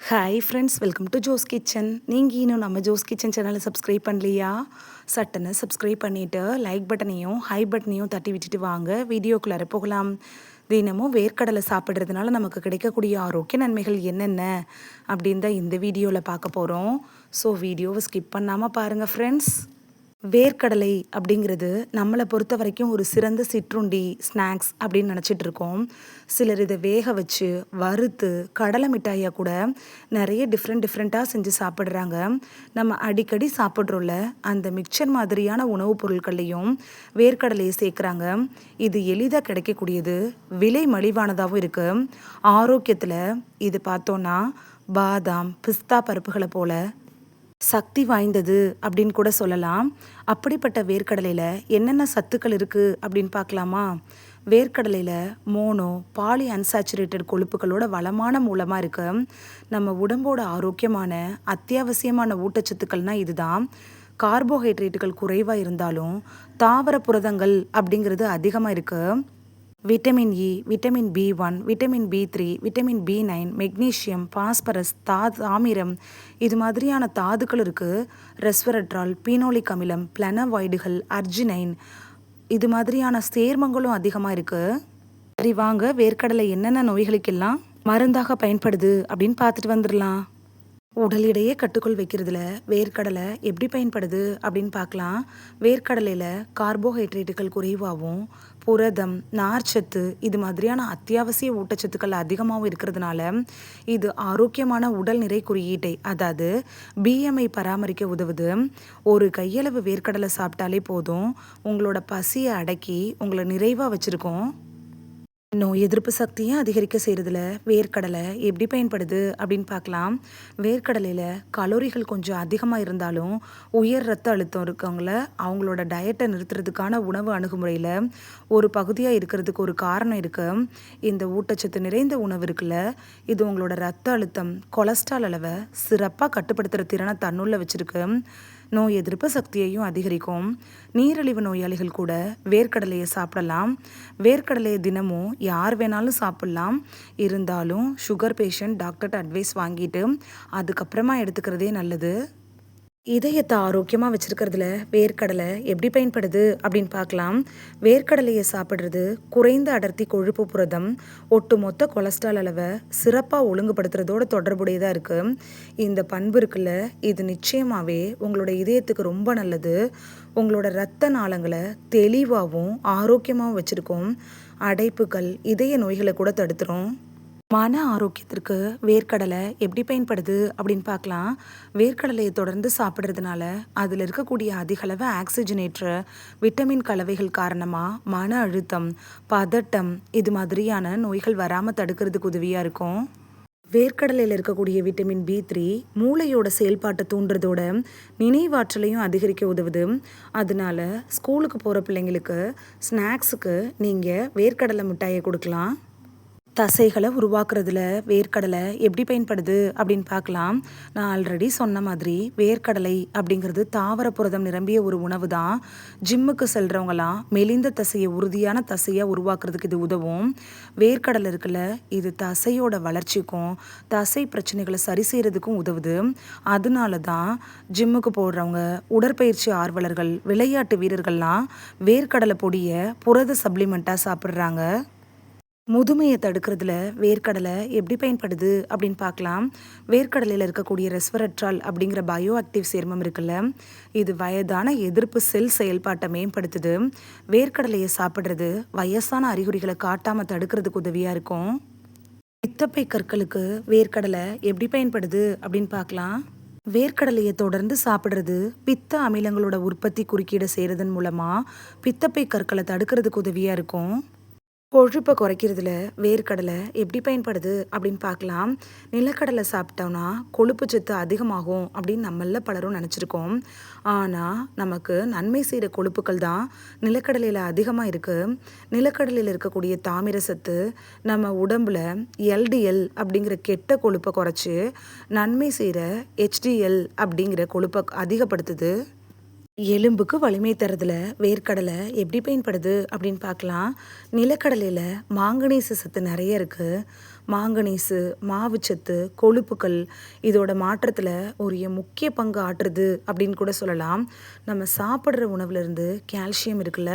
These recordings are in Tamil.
Hi friends, welcome to Jo's kitchen. நீங்கள் இன்னும் நம்ம ஜோஸ் கிச்சன் சேனலை சப்ஸ்கிரைப் பண்ணலையா? சட்டுன்னு சப்ஸ்கிரைப் பண்ணிவிட்டு லைக் பட்டனையும் ஹை பட்டனையும் தட்டி விட்டுட்டு வாங்க வீடியோக்குள்ளார போகலாம். தினமும் வேர்க்கடலை சாப்பிட்றதுனால நமக்கு கிடைக்கக்கூடிய ஆரோக்கிய நன்மைகள் என்னென்ன அப்படின்னு தான் இந்த வீடியோவில் பார்க்க போகிறோம். ஸோ வீடியோவை ஸ்கிப் பண்ணாமல் பாருங்கள் ஃப்ரெண்ட்ஸ். வேர்க்கடலை அப்படிங்கிறது நம்மளை பொறுத்த வரைக்கும் ஒரு சிறந்த சிற்றுண்டி, ஸ்நாக்ஸ் அப்படின்னு நினச்சிட்டு இருக்கோம். சிலர் இதை வேக வச்சு வறுத்து கடலை மிட்டாயாக கூட நிறைய டிஃப்ரெண்ட்டாக செஞ்சு சாப்பிட்றாங்க. நம்ம அடிக்கடி சாப்பிட்றோம்ல, அந்த மிக்சர் மாதிரியான உணவுப் பொருட்கள்லையும் வேர்க்கடலையை சேர்க்குறாங்க. இது எளிதாக கிடைக்கக்கூடியது, விலை மலிவானதாகவும் இருக்குது. ஆரோக்கியத்தில் இது பார்த்தோன்னா பாதாம், பிஸ்தா பருப்புகளை போல சக்தி வாய்ந்தது அப்படின்னு கூட சொல்லலாம். அப்படிப்பட்ட வேர்க்கடலையில் என்னென்ன சத்துக்கள் இருக்குது அப்படின்னு பார்க்கலாமா? வேர்க்கடலையில் மோனோ பாலி அன்சாச்சுரேட்டட் கொழுப்புகளோட வளமான மூலமாக இருக்கு. நம்ம உடம்போட ஆரோக்கியமான அத்தியாவசியமான ஊட்டச்சத்துக்கள்னால் இதுதான். கார்போஹைட்ரேட்டுகள் குறைவாக இருந்தாலும் தாவர புரதங்கள் அப்படிங்கிறது அதிகமாக இருக்குது. விட்டமின் இ, விட்டமின் பி1, விட்டமின் பி3, விட்டமின் பி9, மெக்னீஷியம், பாஸ்பரஸ், தாமிரம், இது மாதிரியான தாதுக்கள் இருக்குது. ரெஸ்வரட்ரால், பீனோலிக் அமிலம், பிளனவாய்டுகள், அர்ஜினைன், இது மாதிரியான சேர்மங்களும் அதிகமாக இருக்குது. சரி வாங்க, வேர்க்கடலை என்னென்ன நோய்களுக்கெல்லாம் மருந்தாக பயன்படுது அப்படின்னு பார்த்துட்டு வந்துடலாம். உடல் எடையை கட்டுக்குள் வைக்கிறதுல வேர்க்கடலை எப்படி பயன்படுது அப்படின்னு பார்க்கலாம். வேர்க்கடலையில் கார்போஹைட்ரேட்டுகள் குறைவாகவும் புரதம், நார்ச்சத்து, இது மாதிரியான அத்தியாவசிய ஊட்டச்சத்துக்கள் அதிகமாகவும் இருக்கிறதுனால இது ஆரோக்கியமான உடல் நிறை குறியீட்டை, அதாவது பிஎம்ஐ பராமரிக்க உதவுது. ஒரு கையளவு வேர்க்கடலை சாப்பிட்டாலே போதும், உங்களோட பசியை அடக்கி உங்களை நிறைவாக வச்சுருக்கோம். நோய் எதிர்ப்பு சக்தியை அதிகரிக்க செய்கிறதுல வேர்க்கடலை எப்படி பயன்படுது அப்படின்னு பார்க்கலாம். வேர்க்கடலையில் கலோரிகள் கொஞ்சம் அதிகமாக இருந்தாலும் உயர் ரத்த அழுத்தம் இருக்கவங்கள அவங்களோட டயட்டை நிறுத்துறதுக்கான உணவு அணுகுமுறையில் ஒரு பகுதியாக இருக்கிறதுக்கு ஒரு காரணம் இருக்குது. இந்த ஊட்டச்சத்து நிறைந்த உணவு இருக்குல்ல, இது உங்களோட ரத்த அழுத்தம், கொலஸ்ட்ரால் அளவை சிறப்பாக கட்டுப்படுத்துகிற திறனை தன்னுள்ள வச்சுருக்கு. நோய் எதிர்ப்பு சக்தியையும் அதிகரிக்கும். நீரிழிவு நோயாளிகள் கூட வேர்க்கடலையை சாப்பிடலாம். வேர்க்கடலையை தினமும் யார் வேணாலும் சாப்பிட்லாம். இருந்தாலும் சுகர் பேஷண்ட் டாக்டர்கிட்ட அட்வைஸ் வாங்கிட்டு அதுக்கப்புறமா எடுத்துக்கிறதே நல்லது. இதயத்தை ஆரோக்கியமாக வச்சுருக்கிறதுல வேர்க்கடலை எப்படி பயன்படுது அப்படின்னு பார்க்கலாம். வேர்க்கடலையை சாப்பிட்றது குறைந்த அடர்த்தி கொழுப்பு புரதம் ஒட்டுமொத்த கொலஸ்ட்ரால் அளவை சிறப்பாக ஒழுங்குபடுத்துறதோட தொடர்புடையதாக இருக்குது. இந்த பண்பு இருக்குல்ல, இது நிச்சயமாகவே உங்களோட இதயத்துக்கு ரொம்ப நல்லது. உங்களோட இரத்த நாளங்களை தெளிவாகவும் ஆரோக்கியமாகவும் வச்சுருக்கோம். அடைப்புகள், இதய நோய்களை கூட தடுத்துரும். மன ஆரோக்கியத்திற்கு வேர்க்கடலை எப்படி பயன்படுது அப்படின்னு பார்க்கலாம். வேர்க்கடலையை தொடர்ந்து சாப்பிட்றதுனால அதில் இருக்கக்கூடிய அதிகளவு ஆக்சிஜனேற்ற விட்டமின் கலவைகள் காரணமாக மன அழுத்தம், பதட்டம், இது மாதிரியான நோய்கள் வராமல் தடுக்கிறதுக்கு உதவியாக இருக்கும். வேர்க்கடலையில் இருக்கக்கூடிய விட்டமின் பி3 மூளையோட செயல்பாட்டை தூண்டுறதோட நினைவாற்றலையும் அதிகரிக்க உதவுது. அதனால ஸ்கூலுக்கு போகிற பிள்ளைங்களுக்கு ஸ்நாக்ஸுக்கு நீங்கள் வேர்க்கடலை மிட்டாயை கொடுக்கலாம். தசைகளை உருவாக்குறதுல வேர்க்கடலை எப்படி பயன்படுது அப்படின்னு பார்க்கலாம். நான் ஆல்ரெடி சொன்ன மாதிரி வேர்க்கடலை அப்படிங்கிறது தாவர புரதம் நிரம்பிய ஒரு உணவு தான். ஜிம்முக்கு செல்கிறவங்களாம் மெலிந்த தசையை உறுதியான தசையாக உருவாக்குறதுக்கு இது உதவும். வேர்க்கடலை இருக்குல்ல, இது தசையோட வளர்ச்சிக்கும் தசை பிரச்சனைகளை சரி செய்கிறதுக்கும் உதவுது. அதனால தான் ஜிம்முக்கு போடுறவங்க, உடற்பயிற்சி ஆர்வலர்கள், விளையாட்டு வீரர்கள்லாம் வேர்க்கடலை பொடியை புரத சப்ளிமெண்ட்டாக சாப்பிட்றாங்க. முதுமையை தடுக்கிறதுல வேர்க்கடலை எப்படி பயன்படுது அப்படின்னு பார்க்கலாம். வேர்க்கடலையில் இருக்கக்கூடிய ரெஸ்வரட்ரால் அப்படிங்கிற பயோ ஆக்டிவ் சேர்மம் இருக்குல்ல, இது வயதான எதிர்ப்பு செல் செயல்பாட்டை மேம்படுத்துது. வேர்க்கடலையை சாப்பிட்றது வயசான அறிகுறிகளை காட்டாமல் தடுக்கிறதுக்கு உதவியாக இருக்கும். பித்தப்பை கற்களுக்கு வேர்க்கடலை எப்படி பயன்படுது அப்படின்னு பார்க்கலாம். வேர்க்கடலையை தொடர்ந்து சாப்பிட்றது பித்த அமிலங்களோட உற்பத்தி குறுக்கீடு செய்கிறதன் மூலமாக பித்தப்பை கற்களை தடுக்கிறதுக்கு உதவியாக இருக்கும். கொழுப்பை குறைக்கிறதுல வேர்க்கடலை எப்படி பயன்படுது அப்படின்னு பார்க்கலாம். நிலக்கடலை சாப்பிட்டோம்னா கொழுப்பு சத்து அதிகமாகும் அப்படின்னு நம்மள பலரும் நினச்சிருக்கோம். ஆனால் நமக்கு நன்மை செய்கிற கொழுப்புகள் தான் நிலக்கடலையில் அதிகமாக இருக்குது. நிலக்கடலையில் இருக்கக்கூடிய தாமிர சத்து நம்ம உடம்புல எல்டிஎல் அப்படிங்கிற கெட்ட கொழுப்பை குறைச்சி நன்மை செய்கிற ஹெச்டிஎல் அப்படிங்கிற கொழுப்பை அதிகப்படுத்துது. எலும்புக்கு வலிமை தரதுல வேர்க்கடலை எப்படி பயன்படுது அப்படின்னு பார்க்கலாம். நிலக்கடலையில் மாங்கனீசு சத்து நிறைய இருக்குது. மாங்கனீஸு, மாவுச்சத்து, கொழுப்புக்கள் இதோட மாற்றத்தில் ஒரு முக்கிய பங்கு ஆற்றுது அப்படின்னு கூட சொல்லலாம். நம்ம சாப்பிட்ற உணவுலேருந்து கால்சியம் இருக்குல்ல,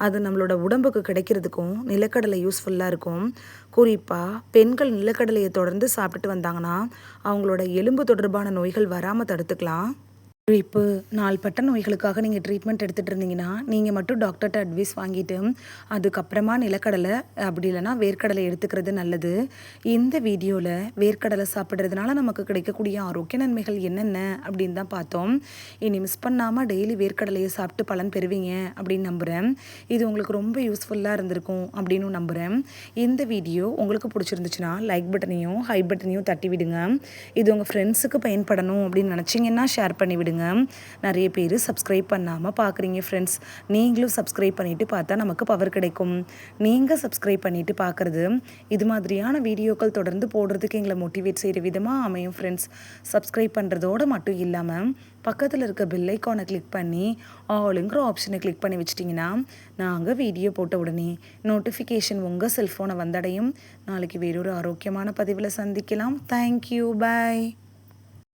அது நம்மளோட உடம்புக்கு கிடைக்கிறதுக்கும் நிலக்கடலை யூஸ்ஃபுல்லாக இருக்கும். குறிப்பாக பெண்கள் நிலக்கடலையை தொடர்ந்து சாப்பிட்டுட்டு வந்தாங்கன்னா அவங்களோட எலும்பு தொடர்பான நோய்கள் வராமல் தடுத்துக்கலாம். இப்போ நாள்பட்ட நோய்களுக்காக நீங்கள் ட்ரீட்மெண்ட் எடுத்துகிட்டு இருந்தீங்கன்னா நீங்கள் மட்டும் டாக்டர்கிட்ட அட்வைஸ் வாங்கிட்டு அதுக்கப்புறமா நிலக்கடலை அப்படி இல்லைனா வேர்க்கடலை எடுத்துக்கிறது நல்லது. இந்த வீடியோவில் வேர்க்கடலை சாப்பிட்றதுனால நமக்கு கிடைக்கக்கூடிய ஆரோக்கிய நன்மைகள் என்னென்ன அப்படின்னு தான் பார்த்தோம். இனி மிஸ் பண்ணாமல் டெய்லி வேர்க்கடலையை சாப்பிட்டு பலன் பெறுவீங்க அப்படின்னு நம்புகிறேன். இது உங்களுக்கு ரொம்ப யூஸ்ஃபுல்லாக இருந்திருக்கும் அப்படின்னு நம்புகிறேன். இந்த வீடியோ உங்களுக்கு பிடிச்சிருந்துச்சுன்னா லைக் பட்டனையும் ஹை பட்டனையும் தட்டி விடுங்க. இது உங்கள் ஃப்ரெண்ட்ஸுக்கு பயன்படணும் அப்படின்னு நினச்சிங்கன்னா ஷேர் பண்ணி விடுங்க. நிறைய பேர் சப்ஸ்கிரைப் பண்ணாமல் பார்க்குறீங்க ஃப்ரெண்ட்ஸ். நீங்களும் சப்ஸ்கிரைப் பண்ணிவிட்டு பார்த்தா நமக்கு பவர் கிடைக்கும். நீங்கள் சப்ஸ்கிரைப் பண்ணிவிட்டு பார்க்குறது இது மாதிரியான வீடியோக்கள் தொடர்ந்து போடுறதுக்கு எங்களை மோட்டிவேட் செய்கிற விதமாக அமையும் ஃப்ரெண்ட்ஸ். சப்ஸ்கிரைப் பண்ணுறதோடு மட்டும் இல்லாமல் பக்கத்தில் இருக்க பெல் ஐக்கானை கிளிக் பண்ணி ஆளுங்கிற ஆப்ஷனை கிளிக் பண்ணி வச்சிட்டிங்கன்னா நாங்கள் வீடியோ போட்ட உடனே நோட்டிஃபிகேஷன் உங்கள் செல்ஃபோனை வந்தடையும். நாளைக்கு வேறொரு ஆரோக்கியமான பதிவில் சந்திக்கலாம். தேங்க்யூ, பாய்.